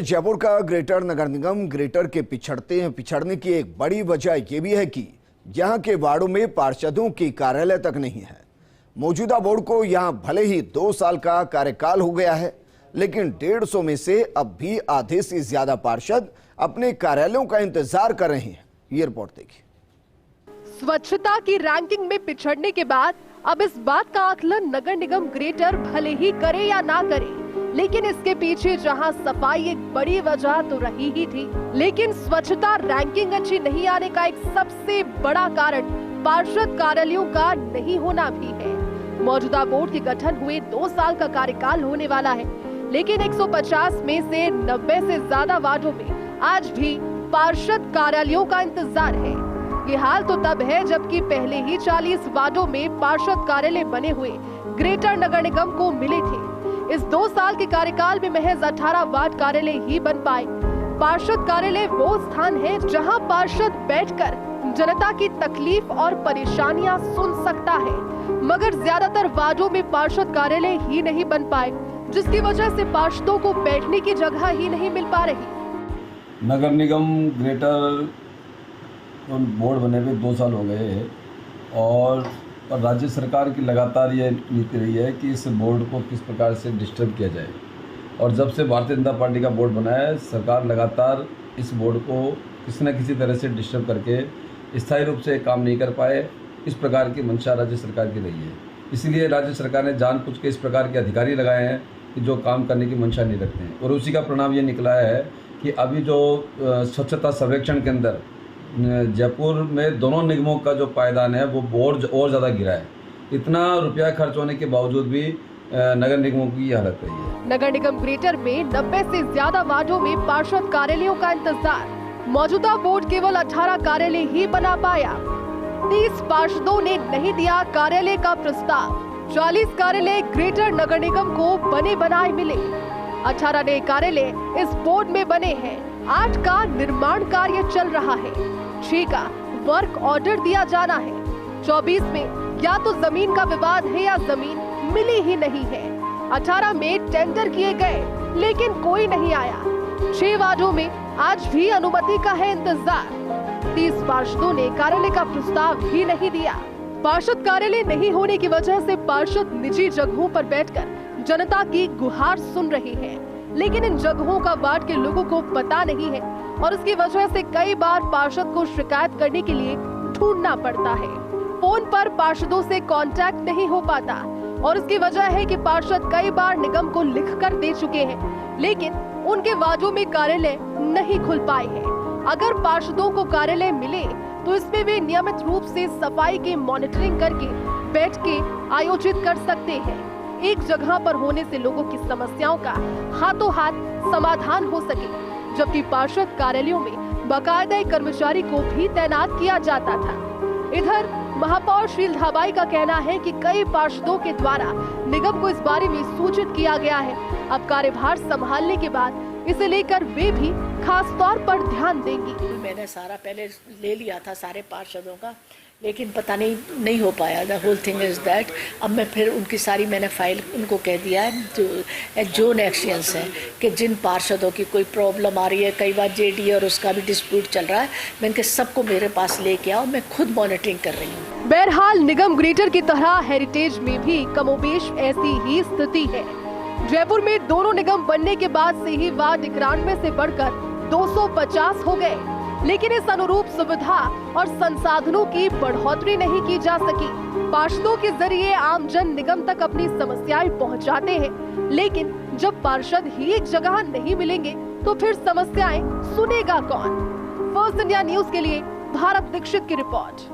जयपुर का ग्रेटर नगर निगम ग्रेटर के पिछड़ने की एक बड़ी वजह यह भी है कि यहां के वार्डों में पार्षदों की कार्यालय तक नहीं है। मौजूदा बोर्ड को यहां भले ही 2 साल का कार्यकाल हो गया है, लेकिन 150 में से अब भी आधे से ज्यादा पार्षद अपने कार्यालयों का इंतजार कर रहे हैं। ये रिपोर्ट देखिए। स्वच्छता की रैंकिंग में पिछड़ने के बाद अब इस बात का आकलन नगर निगम ग्रेटर भले ही करे या ना करे, लेकिन इसके पीछे जहां सफाई एक बड़ी वजह तो रही ही थी, लेकिन स्वच्छता रैंकिंग अच्छी नहीं आने का एक सबसे बड़ा कारण पार्षद कार्यालयों का नहीं होना भी है। मौजूदा बोर्ड के गठन हुए 2 साल का कार्यकाल होने वाला है, लेकिन 150 में से 90 से ज्यादा वार्डों में आज भी पार्षद कार्यालयों का इंतजार है। ये हाल तो तब है जबकि पहले ही 40 वार्डों में पार्षद कार्यालय बने हुए ग्रेटर नगर निगम को मिले थे। इस 2 साल के कार्यकाल में महज 18 वार्ड कार्यालय ही बन पाए। पार्षद कार्यालय वो स्थान है जहां पार्षद बैठकर जनता की तकलीफ और परेशानियां सुन सकता है, मगर ज्यादातर वार्डों में पार्षद कार्यालय ही नहीं बन पाए, जिसकी वजह से पार्षदों को बैठने की जगह ही नहीं मिल पा रही। नगर निगम ग्रेटर बोर्ड बने हुए 2 साल हो गए हैं और राज्य सरकार की लगातार ये नीति रही है कि इस बोर्ड को किस प्रकार से डिस्टर्ब किया जाए। और जब से भारतीय जनता पार्टी का बोर्ड बना है, सरकार लगातार इस बोर्ड को किसी न किसी तरह से डिस्टर्ब करके स्थायी रूप से काम नहीं कर पाए। इस प्रकार की मंशा राज्य सरकार की रही है। इसलिए राज्य सरकार ने जानबूझ के इस प्रकार के अधिकारी लगाए हैं कि जो काम करने की मंशा नहीं रखते हैं, और उसी का परिणाम ये निकला है कि अभी जो स्वच्छता सर्वेक्षण के अंदर जयपुर में दोनों निगमों का जो पायदान है वो और ज़्यादा गिरा है। इतना रुपया खर्च होने के बावजूद भी नगर निगमों की हालत रही है। नगर निगम ग्रेटर में 90 से ज्यादा वार्डों में पार्षद कार्यालयों का इंतजार। मौजूदा बोर्ड केवल 18 कार्यालय ही बना पाया। 30 पार्षदों ने नहीं दिया कार्यालय का प्रस्ताव। 40 कार्यालय ग्रेटर नगर निगम को बने बनाए मिले। 18 नए कार्यालय इस बोर्ड में बने हैं। 8 का निर्माण कार्य चल रहा है। 6 का वर्क ऑर्डर दिया जाना है। 24 में या तो जमीन का विवाद है या जमीन मिली ही नहीं है। 18 में टेंडर किए गए लेकिन कोई नहीं आया। 6 वार्डों में आज भी अनुमति का है इंतजार। 30 पार्षदों ने कार्यालय का प्रस्ताव भी नहीं दिया। पार्षद कार्यालय नहीं होने की वजह से पार्षद निजी जगहों पर बैठकर जनता की गुहार सुन रहे हैं, लेकिन इन जगहों का वार्ड के लोगों को पता नहीं है और इसकी वजह से कई बार पार्षद को शिकायत करने के लिए ढूंढना पड़ता है। फोन पर पार्षदों से कांटेक्ट नहीं हो पाता और इसकी वजह है कि पार्षद कई बार निगम को लिखकर दे चुके हैं, लेकिन उनके वार्डों में कार्यालय नहीं खुल पाए हैं। अगर पार्षदों को कार्यालय मिले तो इसमें वे नियमित रूप से सफाई की मॉनिटरिंग करके बैठ के आयोजित कर सकते हैं। एक जगह पर होने से लोगों की समस्याओं का हाथों हाथ समाधान हो सके, जबकि पार्षद कार्यालयों में बाकायदा एक कर्मचारी को भी तैनात किया जाता था। इधर महापौर शील धाबाई का कहना है कि कई पार्षदों के द्वारा निगम को इस बारे में सूचित किया गया है। अब कार्यभार संभालने के बाद इसे लेकर वे भी खास तौर पर ध्यान देंगी। मैंने सारा पहले ले लिया था सारे पार्षदों का, लेकिन पता नहीं हो पाया। The whole thing is that अब मैं फिर उनकी सारी मैंने फाइल उनको कह दिया है जो एक्शियंस है कि जिन पार्षदों की कोई प्रॉब्लम आ रही है, कई बार जेडी और उसका भी डिस्प्यूट चल रहा है, मैं इनके सबको मेरे पास लेके आओ, मैं खुद मॉनिटरिंग कर रही हूँ। बहरहाल निगम ग्रेटर की तरह हेरिटेज में भी कमोबेश ऐसी ही स्थिति है। जयपुर में दोनों निगम बनने के बाद से ही वार्ड 91 से बढ़कर 250 हो गए, लेकिन इस अनुरूप सुविधा और संसाधनों की बढ़ोतरी नहीं की जा सकी। पार्षदों के जरिए आमजन निगम तक अपनी समस्याएं पहुंचाते हैं, लेकिन जब पार्षद ही एक जगह नहीं मिलेंगे तो फिर समस्याएं सुनेगा कौन? फर्स्ट इंडिया न्यूज के लिए भारत दीक्षित की रिपोर्ट।